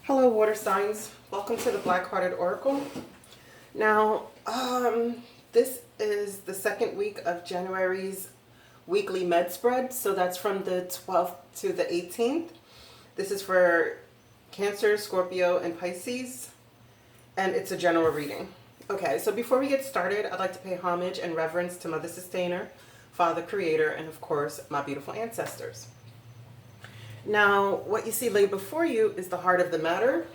Hello, water signs. Welcome to the Black-Hearted Oracle. Now, this is the second week of January's weekly med spread. So that's from the 12th to the 18th. This is for Cancer, Scorpio, and Pisces. And it's a general reading. Okay, so before we get started, I'd like to pay homage and reverence to Mother Sustainer, Father Creator, and of course, my beautiful ancestors. Now, what you see laid before you is the heart of the matter.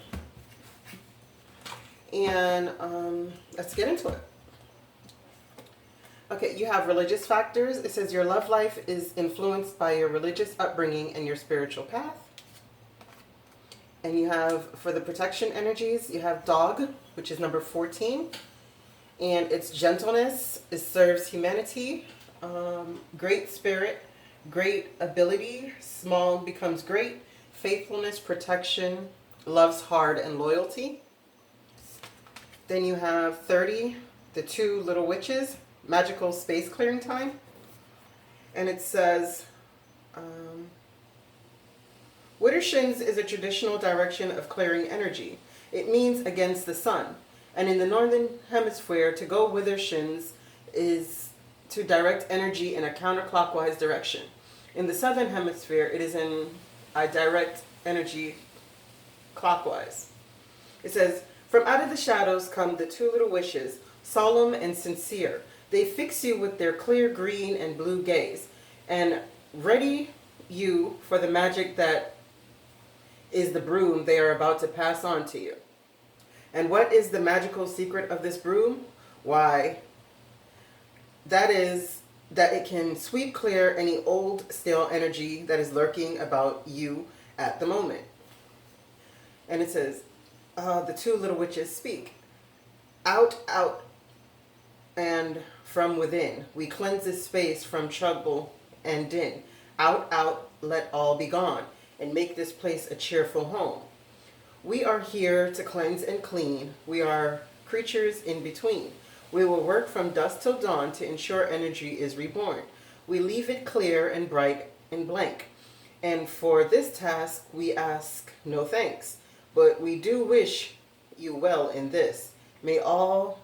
And let's get into it. Okay, you have religious factors. It says your love life is influenced by your religious upbringing and your spiritual path. And you have, for the protection energies, you have dog, which is number 14. And its gentleness, it serves humanity, great spirit, great ability, small becomes great, faithfulness, protection, loves hard, and loyalty. Then you have 30, the two little witches, magical space clearing time. And it says, Widdershins is a traditional direction of clearing energy. It means against the sun. And in the northern hemisphere, to go Widdershins is to direct energy in a counterclockwise direction. In the southern hemisphere, it is in a direct energy clockwise. It says, from out of the shadows come the two little wishes, solemn and sincere. They fix you with their clear green and blue gaze, and ready you for the magic that is the broom they are about to pass on to you. And what is the magical secret of this broom? Why, that is that it can sweep clear any old, stale energy that is lurking about you at the moment. And it says, the two little witches speak. Out, out, and from within. We cleanse this space from trouble and din. Out, out, let all be gone, and make this place a cheerful home. We are here to cleanse and clean. We are creatures in between. We will work from dusk till dawn to ensure energy is reborn. We leave it clear and bright and blank. And for this task, we ask no thanks. But we do wish you well in this. May all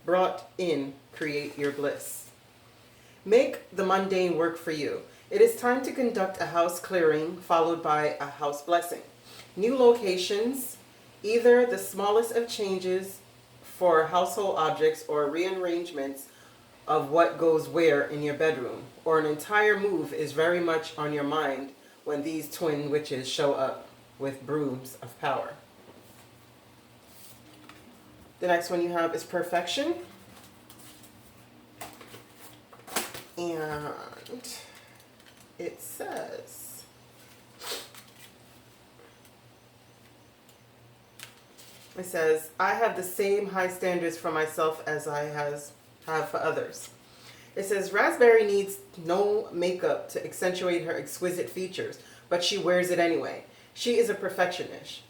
brought in create your bliss. Make the mundane work for you. It is time to conduct a house clearing followed by a house blessing. New locations, either the smallest of changes for household objects or rearrangements of what goes where in your bedroom, or an entire move is very much on your mind when these twin witches show up with brooms of power. The next one you have is perfection. And it says, I have the same high standards for myself as I have for others. It says, Raspberry needs no makeup to accentuate her exquisite features, but she wears it anyway. She is a perfectionist.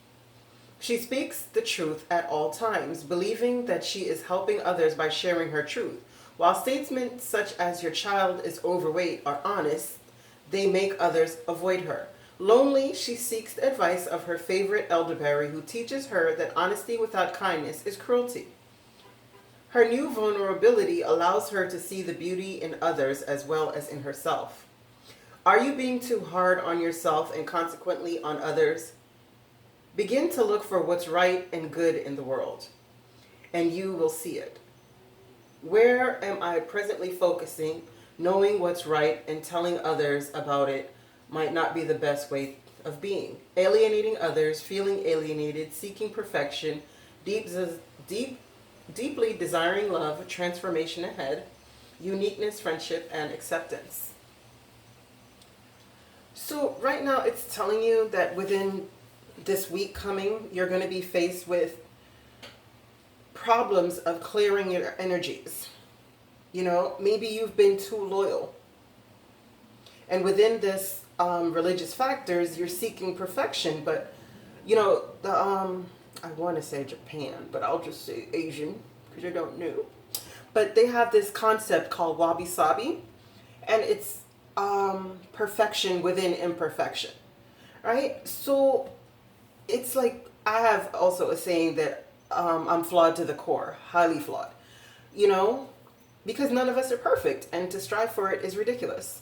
She speaks the truth at all times, believing that she is helping others by sharing her truth. While statements such as your child is overweight are honest, they make others avoid her. Lonely, she seeks the advice of her favorite elderberry, who teaches her that honesty without kindness is cruelty. Her new vulnerability allows her to see the beauty in others as well as in herself. Are you being too hard on yourself and consequently on others? Begin to look for what's right and good in the world, and you will see it. Where am I presently focusing? Knowing what's right and telling others about it might not be the best way of being. Alienating others, feeling alienated, seeking perfection, deeply desiring love, transformation ahead, uniqueness, friendship, and acceptance. So right now it's telling you that within this week coming, you're going to be faced with problems of clearing your energies. You know, maybe you've been too loyal. And within this religious factors, you're seeking perfection. But, you know, I want to say Japan, but I'll just say Asian because I don't know. But they have this concept called wabi-sabi, and it's perfection within imperfection, right? So it's like I have also a saying that I'm flawed to the core, highly flawed, you know, because none of us are perfect, and to strive for it is ridiculous.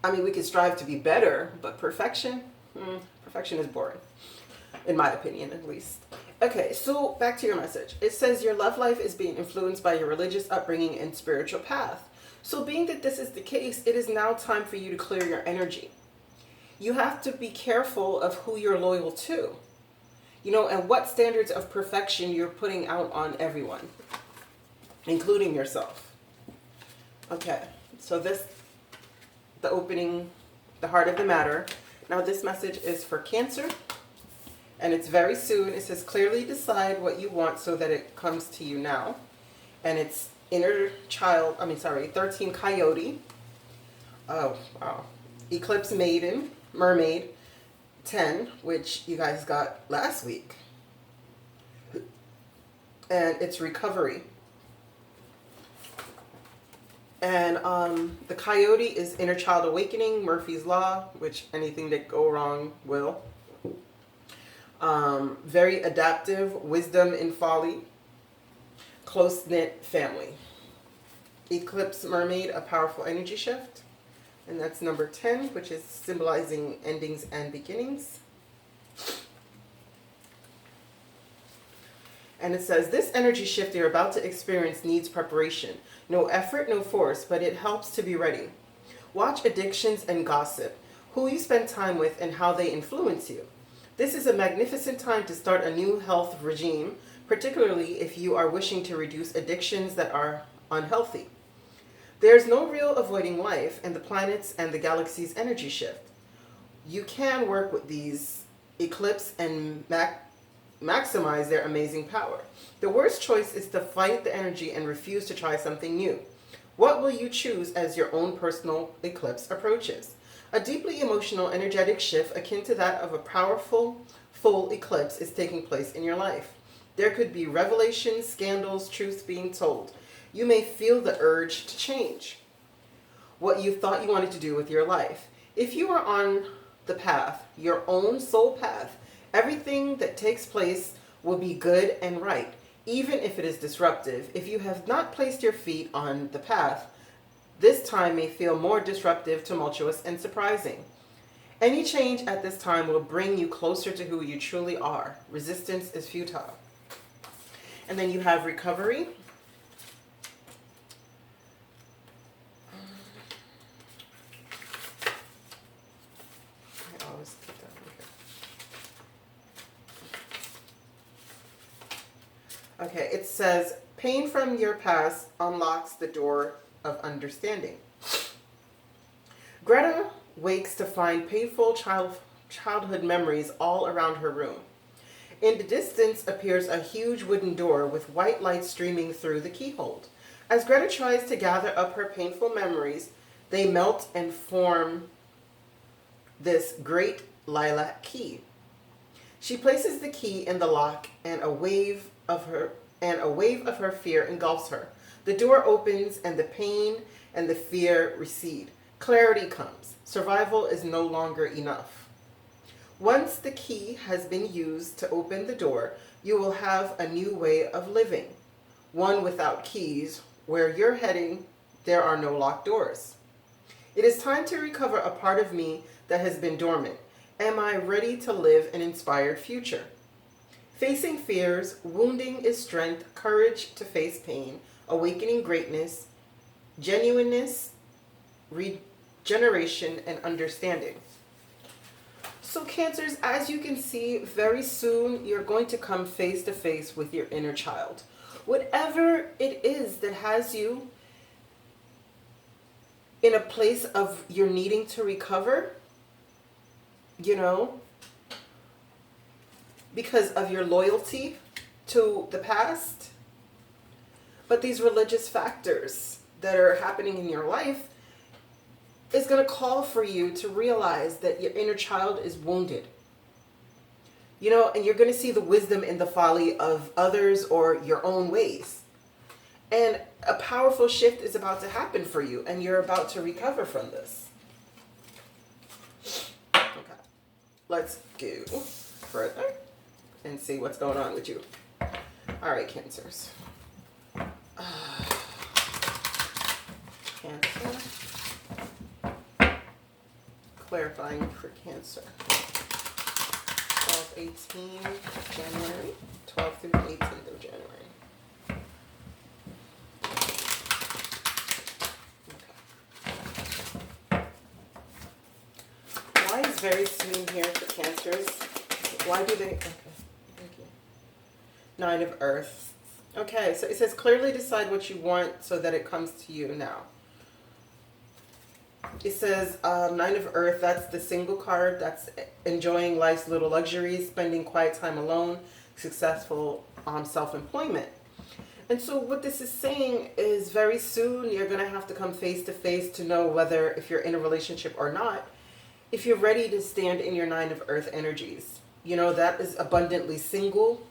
I mean, we can strive to be better, but perfection, perfection is boring, in my opinion, at least. Okay, so back to your message. It says your love life is being influenced by your religious upbringing and spiritual path. So being that this is the case, it is now time for you to clear your energy. You have to be careful of who you're loyal to, you know, and what standards of perfection you're putting out on everyone, including yourself. Okay, so this, the opening, the heart of the matter. Now this message is for Cancer, and it's very soon. It says, clearly decide what you want so that it comes to you now. And it's 13 Coyote. Oh, wow. Eclipse Maiden, Mermaid, 10, which you guys got last week. And it's recovery. And the Coyote is inner child awakening, Murphy's Law, which anything that go wrong will. Very adaptive, wisdom in folly, close-knit family. Eclipse Mermaid, a powerful energy shift. And that's number 10, which is symbolizing endings and beginnings. And it says, this energy shift you're about to experience needs preparation. No effort, no force, but it helps to be ready. Watch addictions and gossip, who you spend time with and how they influence you. This is a magnificent time to start a new health regime, particularly if you are wishing to reduce addictions that are unhealthy. There's no real avoiding life and the planets and the galaxy's energy shift. You can work with these eclipse and maximize their amazing power. The worst choice is to fight the energy and refuse to try something new. What will you choose as your own personal eclipse approaches? A deeply emotional, energetic shift akin to that of a powerful, full eclipse is taking place in your life. There could be revelations, scandals, truths being told. You may feel the urge to change what you thought you wanted to do with your life. If you are on the path, your own soul path, everything that takes place will be good and right, even if it is disruptive. If you have not placed your feet on the path, this time may feel more disruptive, tumultuous, and surprising. Any change at this time will bring you closer to who you truly are. Resistance is futile. And then you have recovery. I always put that over here. Okay, it says, pain from your past unlocks the door of understanding. Greta wakes to find painful childhood memories all around her room. In the distance appears a huge wooden door with white light streaming through the keyhole. As Greta tries to gather up her painful memories, they melt and form this great lilac key. She places the key in the lock, and a wave of her fear engulfs her. The door opens and the pain and the fear recede. Clarity comes. Survival is no longer enough. Once the key has been used to open the door, you will have a new way of living. One without keys. Where you're heading, there are no locked doors. It is time to recover a part of me that has been dormant. Am I ready to live an inspired future? Facing fears, wounding is strength, courage to face pain, awakening greatness, genuineness, regeneration, and understanding. So Cancers, as you can see, very soon you're going to come face to face with your inner child. Whatever it is that has you in a place of you're needing to recover, you know, because of your loyalty to the past. But these religious factors that are happening in your life is going to call for you to realize that your inner child is wounded. You know, and you're going to see the wisdom in the folly of others or your own ways. And a powerful shift is about to happen for you, and you're about to recover from this. Okay, let's go further and see what's going on with you. All right, Cancers. Cancer. Clarifying for Cancer. 12-18 January. 12th through 18th of January. Okay. Why is very soon here for Cancers? Why do they... Okay, thank you. 9 of Earth. Okay, so it says clearly decide what you want so that it comes to you now. It says 9 of Earth, that's the single card. That's enjoying life's little luxuries, spending quiet time alone, successful self-employment. And so what this is saying is very soon you're going to have to come face to face to know whether if you're in a relationship or not, if you're ready to stand in your 9 of Earth energies. You know, that is abundantly single.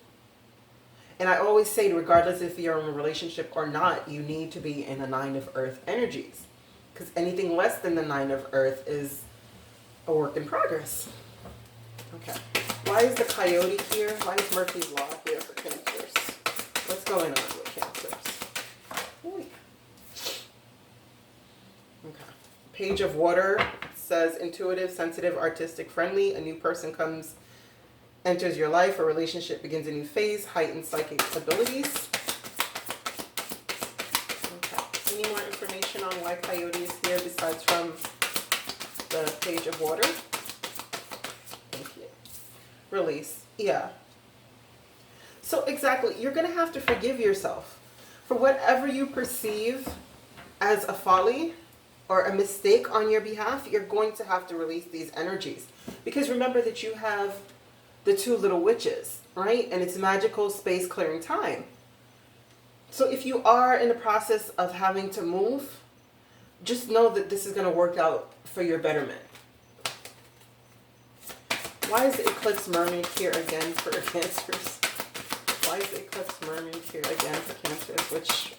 And I always say, regardless if you're in a relationship or not, you need to be in the 9 of Earth energies. Because anything less than the 9 of Earth is a work in progress. Okay. Why is the coyote here? Why is Murphy's Law here for Cancers? What's going on with Cancers? Ooh. Okay. Page of Water says intuitive, sensitive, artistic, friendly. A new person enters your life. A relationship begins a new phase. Heightened psychic abilities. Any more information on why coyote is here besides from the Page of Water? Thank you. Release. Yeah. So exactly, you're going to have to forgive yourself for whatever you perceive as a folly or a mistake on your behalf. You're going to have to release these energies. Because remember that you have the 2 little witches, right? And it's magical space clearing time. So if you are in the process of having to move, just know that this is going to work out for your betterment. Why is the Eclipse Mermaid here again for Cancers? Why is the Eclipse Mermaid here again for Cancers? Which...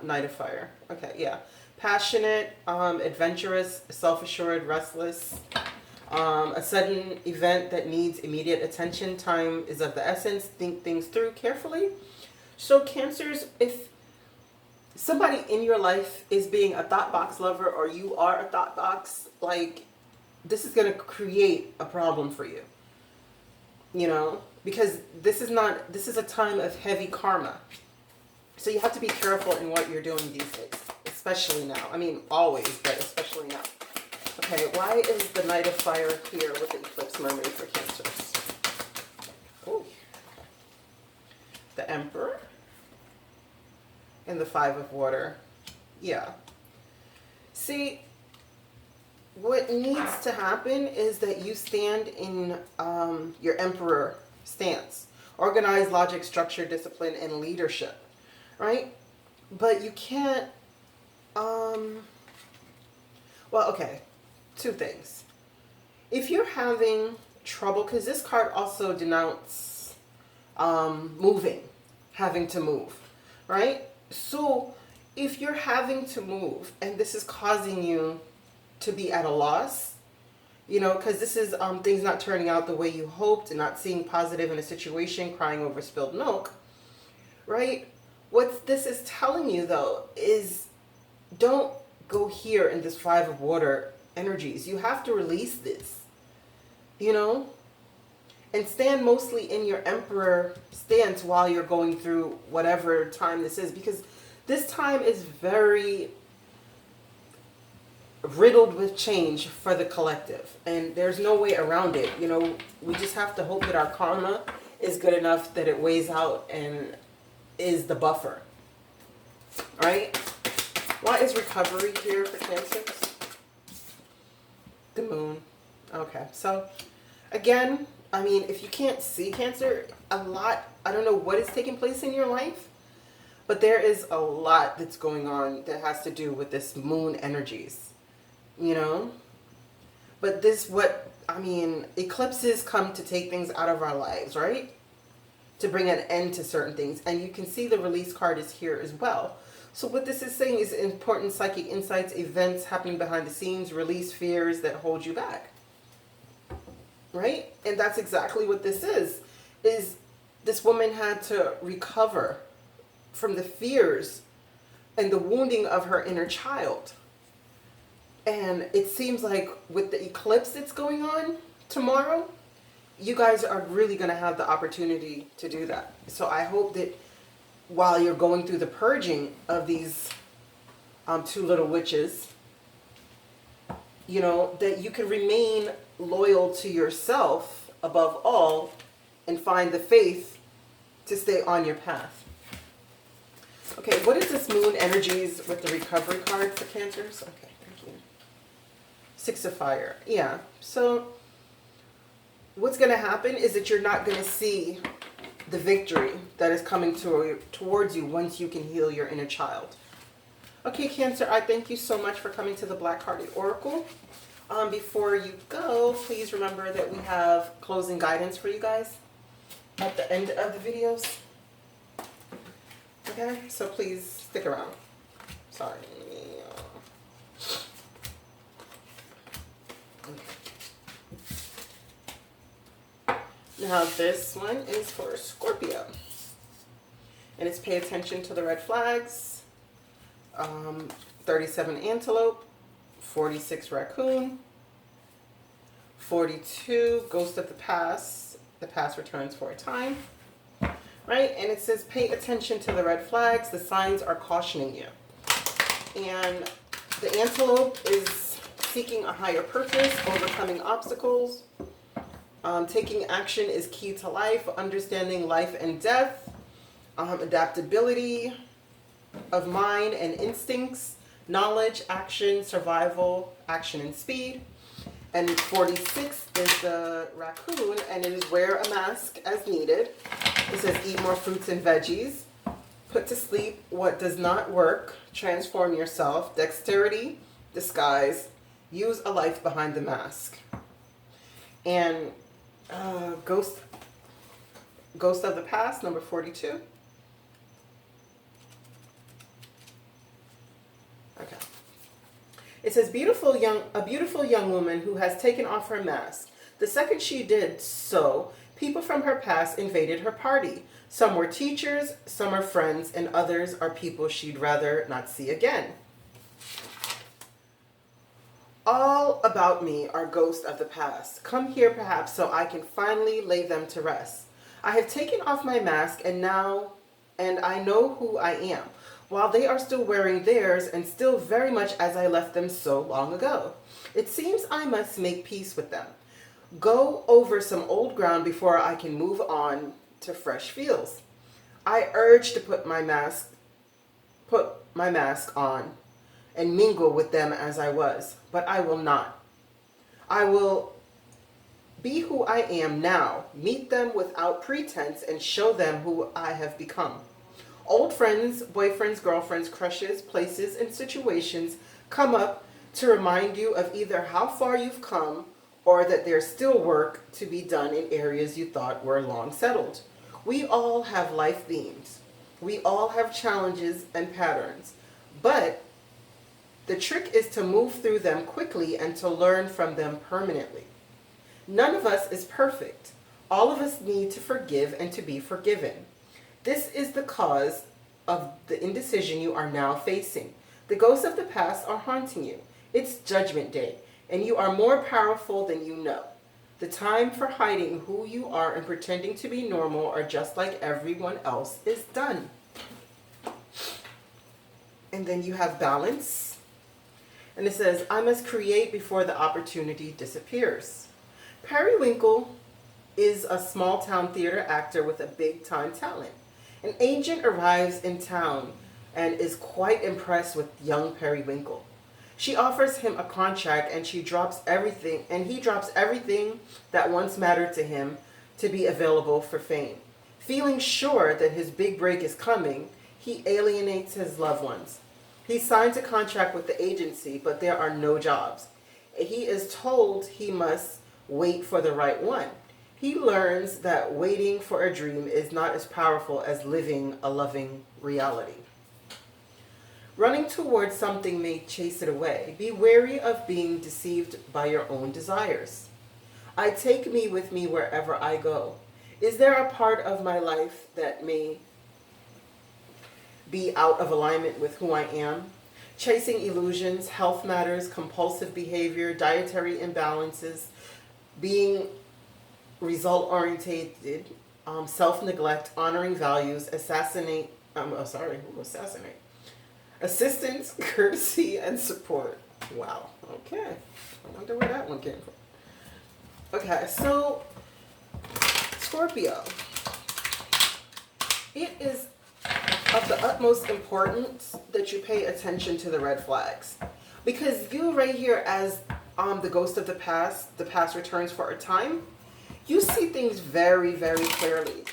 Knight of Fire. Okay, yeah. Passionate, adventurous, self-assured, restless. A sudden event that needs immediate attention. Time is of the essence. Think things through carefully. So Cancers, if somebody in your life is being a thought box lover or you are a thought box, like, this is going to create a problem for you. You know, because this is a time of heavy karma. So you have to be careful in what you're doing these days, especially now. I mean, always, but especially now. Okay, why is the Knight of Fire here with the Eclipse Mermaid for Cancers? Ooh. The Emperor. And the 5 of Water. Yeah. See, what needs to happen is that you stand in your Emperor stance. Organized, logic, structure, discipline, and leadership. Right? But you can't... Well, okay. 2 things. If you're having trouble, because this card also denotes moving, having to move, right? So if you're having to move and this is causing you to be at a loss, you know, because this is things not turning out the way you hoped and not seeing positive in a situation, crying over spilled milk, right? What this is telling you, though, is don't go here in this 5 of Water energies. You have to release this, you know, and stand mostly in your Emperor stance while you're going through whatever time this is, because this time is very riddled with change for the collective, and there's no way around it. You know, we just have to hope that our karma is good enough that it weighs out and is the buffer, right? Why is recovery here for Cancers? The Moon. Okay, so again, I mean, if you can't see Cancer, a lot, I don't know what is taking place in your life, but there is a lot that's going on that has to do with this moon energies, you know? But eclipses come to take things out of our lives, right? To bring an end to certain things. And you can see the release card is here as well. So what this is saying is important psychic insights, events happening behind the scenes, release fears that hold you back. right? And that's exactly what this is this woman had to recover from the fears and the wounding of her inner child. And it seems like with the eclipse that's going on tomorrow, you guys are really going to have the opportunity to do that. So I hope that while you're going through the purging of these two little witches, you know, that you can remain loyal to yourself above all and find the faith to stay on your path. Okay, what is this moon energies with the recovery card for Cancers? Okay, thank you. Six of Fire. Yeah, so what's going to happen is that you're not going to see the victory that is coming towards you once you can heal your inner child. Okay, Cancer, I thank you so much for coming to the Black Hearted Oracle. Before you go, please remember that we have closing guidance for you guys at the end of the videos. Okay, so please stick around. Sorry. Okay. Now this one is for Scorpio. And it's pay attention to the red flags. 37 antelope, 46 raccoon, 42 ghost of the past returns for a time, right? And it says pay attention to the red flags, the signs are cautioning you. And the antelope is seeking a higher purpose, overcoming obstacles. Taking action is key to life, understanding life and death, adaptability of mind and instincts, knowledge, action, survival, action and speed. And 46 is the raccoon, and it is wear a mask as needed. It says eat more fruits and veggies, put to sleep what does not work, transform yourself, dexterity, disguise, use a life behind the mask. And ghost of the past, number 42. Okay. It says, a beautiful young woman who has taken off her mask. The second she did so, people from her past invaded her party. Some were teachers, some are friends, and others are people she'd rather not see again. All about me are ghosts of the past. Come here perhaps so I can finally lay them to rest. I have taken off my mask and I know who I am, while they are still wearing theirs and still very much as I left them so long ago. It seems I must make peace with them. Go over some old ground before I can move on to fresh fields. I urge to put my mask on and mingle with them as I was, but I will not. I will be who I am now, meet them without pretense, and show them who I have become. Old friends, boyfriends, girlfriends, crushes, places, and situations come up to remind you of either how far you've come or that there's still work to be done in areas you thought were long settled. We all have life themes. We all have challenges and patterns, but the trick is to move through them quickly and to learn from them permanently. None of us is perfect. All of us need to forgive and to be forgiven. This is the cause of the indecision you are now facing. The ghosts of the past are haunting you. It's Judgment Day, and you are more powerful than you know. The time for hiding who you are and pretending to be normal or just like everyone else is done. And then you have balance. And it says, I must create before the opportunity disappears. Periwinkle is a small town theater actor with a big time talent. An agent arrives in town and is quite impressed with young Periwinkle. She offers him a contract and he drops everything that once mattered to him to be available for fame. Feeling sure that his big break is coming, he alienates his loved ones. He signs a contract with the agency, but there are no jobs. He is told he must wait for the right one. He learns that waiting for a dream is not as powerful as living a loving reality. Running towards something may chase it away. Be wary of being deceived by your own desires. I take me with me wherever I go. Is there a part of my life that may be out of alignment with who I am? Chasing illusions, health matters, compulsive behavior, dietary imbalances, being result orientated, self-neglect, honoring values, assassinate, assistance, courtesy, and support. Wow. Okay. I wonder where that one came from. Okay, so Scorpio. It is of the utmost importance that you pay attention to the red flags. Because you right here as the ghost of the past returns for a time, you see things very, very clearly.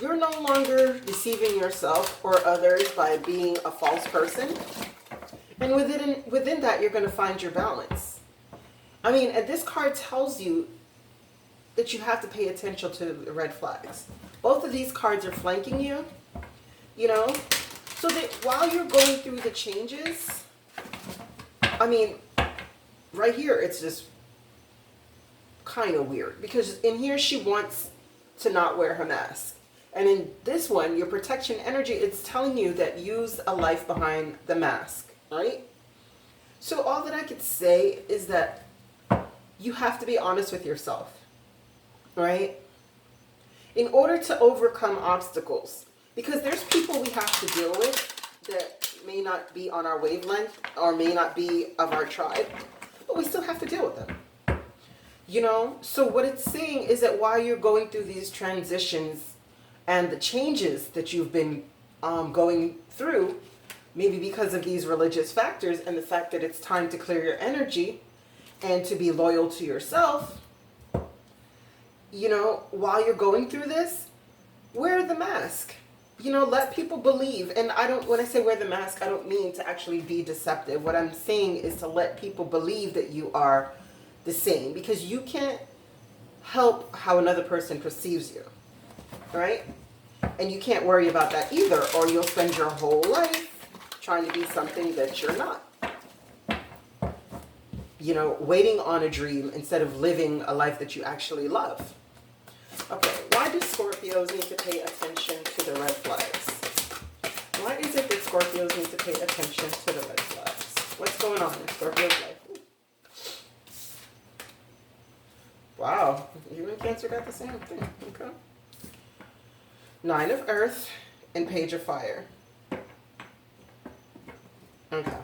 You're no longer deceiving yourself or others by being a false person. And within that, you're going to find your balance. I mean, and this card tells you that you have to pay attention to the red flags. Both of these cards are flanking you, you know, so that while you're going through the changes, I mean, right here, it's just kind of weird because in here, she wants to not wear her mask. And in this one, your protection energy, it's telling you that use a life behind the mask, right? So all that I could say is that you have to be honest with yourself, right? In order to overcome obstacles, because there's people we have to deal with that may not be on our wavelength or may not be of our tribe, but we still have to deal with them. You know, so what it's saying is that while you're going through these transitions and the changes that you've been going through, maybe because of these religious factors and the fact that it's time to clear your energy and to be loyal to yourself, you know, while you're going through this, wear the mask. You know, let people believe. And when I say wear the mask, I don't mean to actually be deceptive. What I'm saying is to let people believe that you are the same, because you can't help how another person perceives you, right? And you can't worry about that either, or you'll spend your whole life trying to be something that you're not. You know, waiting on a dream instead of living a life that you actually love. Okay, why do Scorpios need to pay attention to the red flags? Why is it that Scorpios need to pay attention to the red flags? What's going on in Scorpio's life? Wow, you and Cancer got the same thing. Okay. Nine of Earth and Page of Fire. Okay.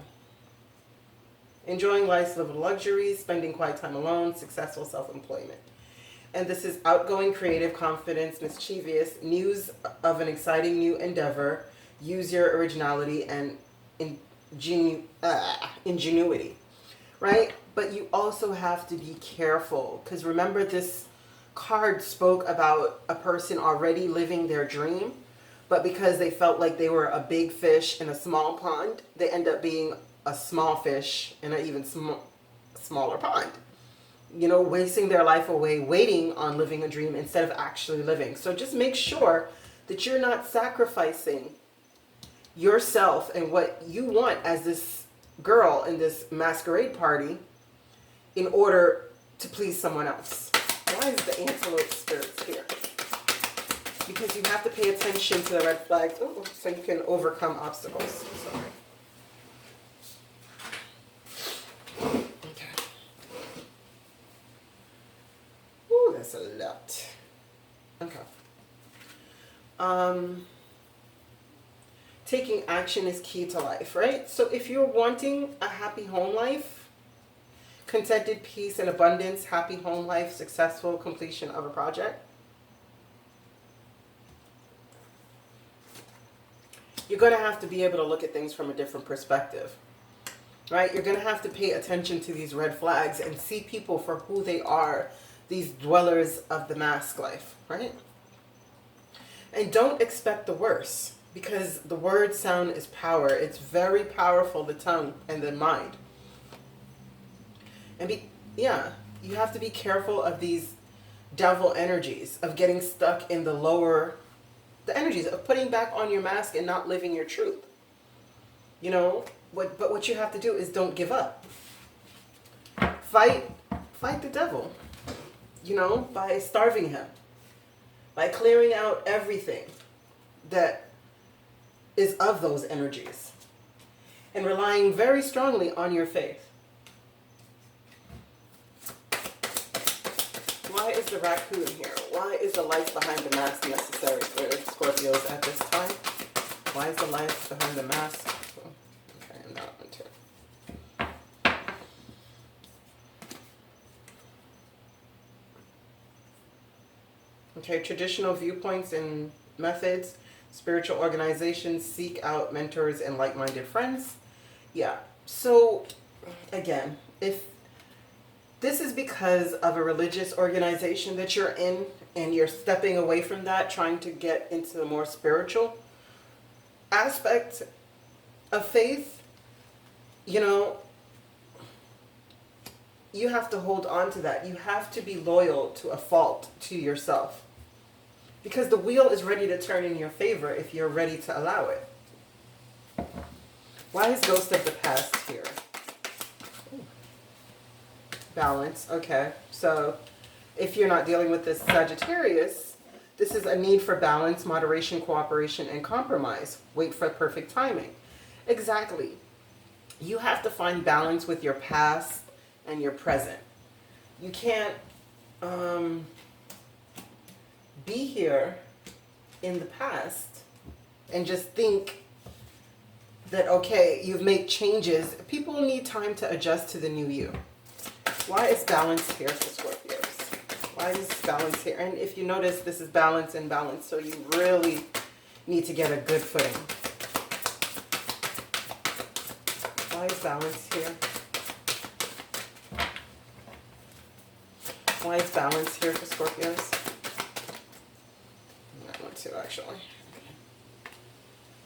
Enjoying life's little luxuries, spending quiet time alone, successful self-employment. And this is outgoing, creative, confidence, mischievous, news of an exciting new endeavor, use your originality and ingenuity, right? But you also have to be careful, because remember, this card spoke about a person already living their dream, but because they felt like they were a big fish in a small pond, they end up being a small fish in an even smaller pond. You know, wasting their life away waiting on living a dream instead of actually living. So just make sure that you're not sacrificing yourself and what you want as this girl in this masquerade party in order to please someone else. Why is the antelope spirits here? Because you have to pay attention to the red flags so you can overcome obstacles. Sorry. Okay. Ooh, that's a lot. Okay. Taking action is key to life, right? So if you're wanting a happy home life, contented peace and abundance, happy home life, successful completion of a project, you're going to have to be able to look at things from a different perspective, right? You're going to have to pay attention to these red flags and see people for who they are, these dwellers of the mask life, right? And don't expect the worst, because the word sound is power. It's very powerful, the tongue and the mind. And you have to be careful of these devil energies, of getting stuck in the energies of putting back on your mask and not living your truth. You know, but what you have to do is don't give up. Fight the devil. by starving him, by clearing out everything that is of those energies, and relying very strongly on your faith. Why is the raccoon here? Why is the life behind the mask necessary for Scorpios at this time? Why is the life behind the mask? Okay, I'm not into it. Okay, traditional viewpoints and methods. Spiritual organizations seek out mentors and like-minded friends. Yeah, so again, if this is because of a religious organization that you're in and you're stepping away from that, trying to get into the more spiritual aspect of faith, you have to hold on to that. You have to be loyal to a fault to yourself. Because the wheel is ready to turn in your favor if you're ready to allow it. Why is Ghost of the Past here? Balance. Okay. So if you're not dealing with this Sagittarius, this is a need for balance, moderation, cooperation, and compromise. Wait for perfect timing. Exactly. You have to find balance with your past and your present. You can't be here in the past and just think that, okay, you've made changes. People need time to adjust to the new you. Why is balance here for Scorpios? Why is balance here? And if you notice, this is balance and balance, so you really need to get a good footing. Why is balance here? Why is balance here for Scorpios? That one too, actually.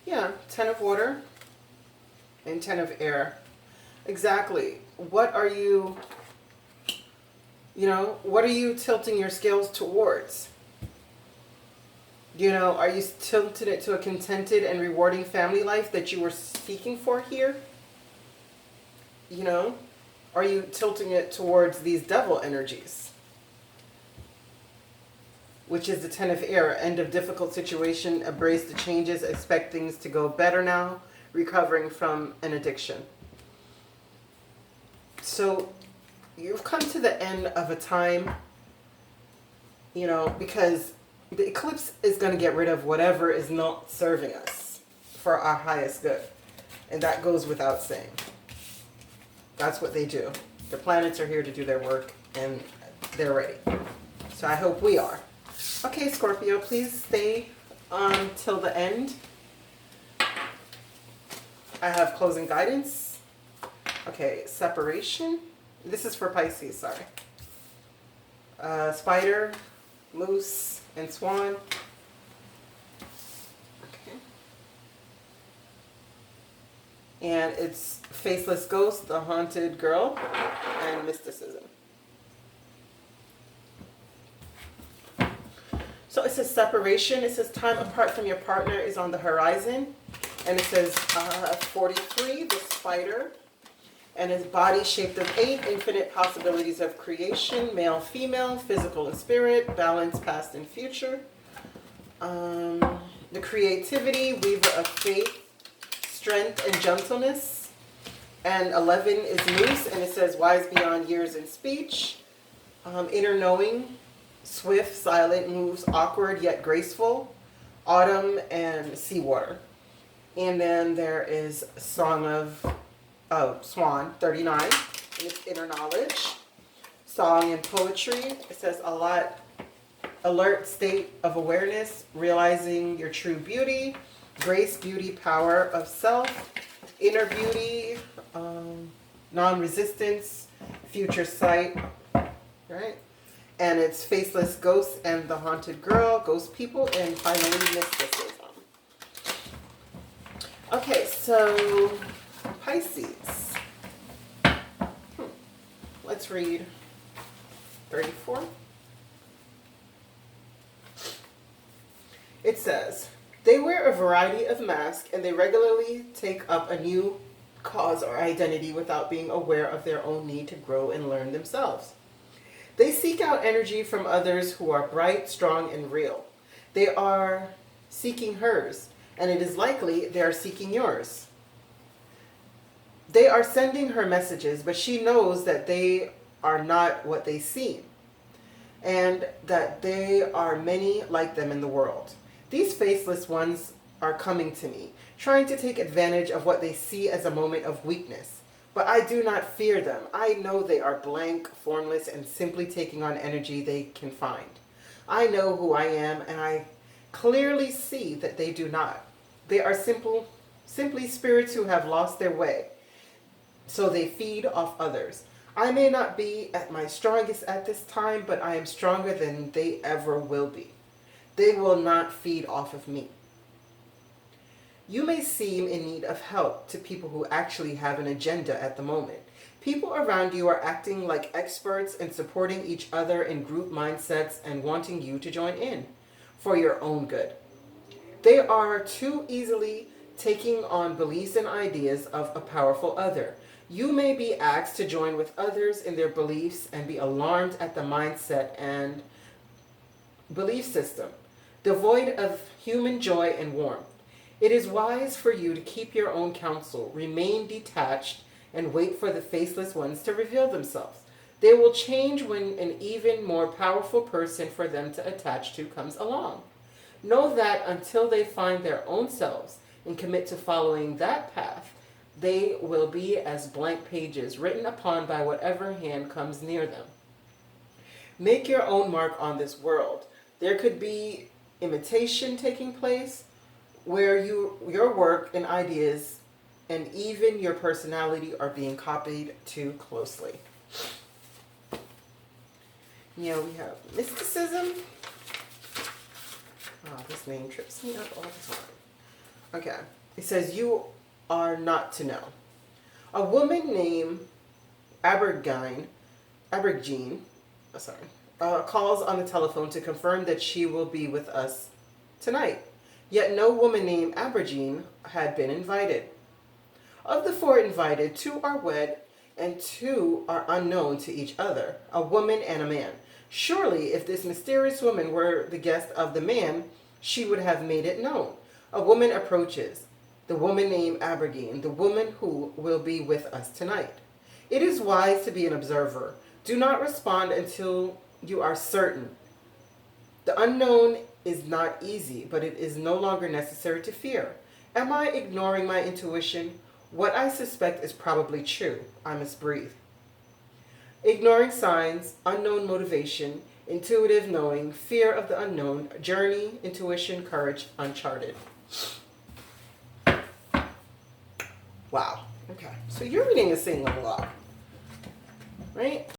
Yeah, 10 of water and 10 of air. Exactly. What are you, what are you tilting your scales towards? Are you tilting it to a contented and rewarding family life that you were seeking for here? Are you tilting it towards these devil energies? Which is the 10 of air, end of difficult situation, embrace the changes, expect things to go better now, recovering from an addiction. So you've come to the end of a time, because the eclipse is going to get rid of whatever is not serving us for our highest good. And that goes without saying. That's what they do. The planets are here to do their work, and they're ready. So I hope we are. Okay, Scorpio, please stay till the end. I have closing guidance. Okay, separation. This is for Pisces, sorry. Spider, moose, and swan. Okay. And it's faceless ghost, the haunted girl, and mysticism. So it says separation. It says time apart from your partner is on the horizon. And it says 43, the spider. And his body shaped of 8, infinite possibilities of creation, male, female, physical and spirit, balance, past and future. The creativity, weaver of faith, strength and gentleness. And 11 is moose, and it says wise beyond years in speech. Inner knowing, swift, silent, moves awkward yet graceful, autumn, and seawater. And then there is Song of Swan, 39, and it's inner knowledge. Song and poetry, it says a lot, alert state of awareness, realizing your true beauty, grace, beauty, power of self, inner beauty, non-resistance, future sight, right? And it's faceless ghosts and the haunted girl, ghost people, and finally mysticism. Okay, so Pisces. Let's read 34. It says, they wear a variety of masks and they regularly take up a new cause or identity without being aware of their own need to grow and learn themselves. They seek out energy from others who are bright, strong, and real. They are seeking hers, and it is likely they are seeking yours. They are sending her messages, but she knows that they are not what they seem, and that there are many like them in the world. These faceless ones are coming to me, trying to take advantage of what they see as a moment of weakness. But I do not fear them. I know they are blank, formless, and simply taking on energy they can find. I know who I am, and I clearly see that they do not. They are simply spirits who have lost their way, so they feed off others. I may not be at my strongest at this time, but I am stronger than they ever will be. They will not feed off of me. You may seem in need of help to people who actually have an agenda at the moment. People around you are acting like experts and supporting each other in group mindsets and wanting you to join in for your own good. They are too easily taking on beliefs and ideas of a powerful other. You may be asked to join with others in their beliefs and be alarmed at the mindset and belief system, devoid of human joy and warmth. It is wise for you to keep your own counsel, remain detached, and wait for the faceless ones to reveal themselves. They will change when an even more powerful person for them to attach to comes along. Know that until they find their own selves and commit to following that path, they will be as blank pages written upon by whatever hand comes near them. Make your own mark on this world. There could be imitation taking place, where your work and ideas and even your personality are being copied too closely. Yeah, we have mysticism. Oh, this name trips me up all the time. Okay, it says you are not to know. A woman named Abergine, calls on the telephone to confirm that she will be with us tonight. Yet no woman named Abergine had been invited. Of the 4 invited, 2 are wed and 2 are unknown to each other, a woman and a man. Surely, if this mysterious woman were the guest of the man, she would have made it known. A woman approaches, the woman named Abergine, the woman who will be with us tonight. It is wise to be an observer. Do not respond until you are certain. The unknown is not easy, but it is no longer necessary to fear. Am I ignoring my intuition? What I suspect is probably true. I must breathe. Ignoring signs, unknown motivation, intuitive knowing, fear of the unknown, journey, intuition, courage, uncharted. Wow. Okay. So your reading is saying a lot, right?